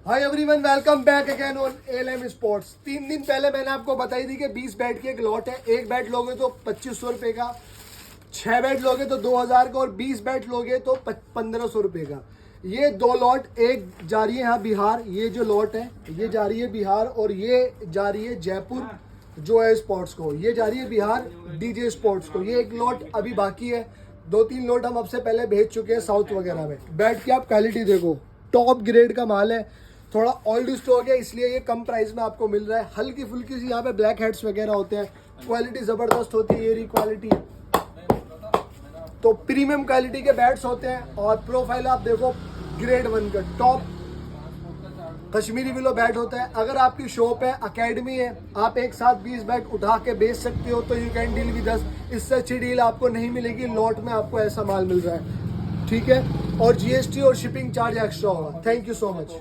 Hi everyone, welcome back again on LM sports. 3 दिन पहले मैंने आपको बताई थी कि 20 बैट की एक लॉट है। एक बैट लोगे तो 2500 रुपये का, 6 बैट लोगे तो 2000 का और 20 बैट लोगे तो 1500 रुपये का। ये 2 लॉट, एक जा रही है यहाँ बिहार, ये जो लॉट है ये जा रही है बिहार, और ये जा रही है जयपुर जो है स्पोर्ट्स को, ये जा रही है बिहार डीजे स्पोर्ट्स को। ये एक लॉट अभी बाकी है, 2-3 लॉट हम आपसे पहले भेज चुके हैं साउथ वगैरह में। बैट की आप क्वालिटी देखो, टॉप ग्रेड का माल है। थोड़ा ओल्ड स्टॉक है इसलिए ये कम प्राइस में आपको मिल रहा है। हल्की फुल्की सी यहाँ पे ब्लैक हेड्स वगैरह होते हैं, क्वालिटी ज़बरदस्त होती है। ये रही क्वालिटी, तो प्रीमियम क्वालिटी के बैट्स होते हैं। और प्रोफाइल आप देखो, ग्रेड 1 का टॉप कश्मीरी विलो बैट होता है। अगर आपकी शॉप है, अकेडमी है, आप एक साथ 20 बैट उठा के बेच सकते हो तो you can deal with us. इससे अच्छी डील आपको नहीं मिलेगी। लॉट में आपको ऐसा माल मिल रहा है, ठीक है। और जीएसटी और शिपिंग चार्ज एक्स्ट्रा होगा। Thank you so much.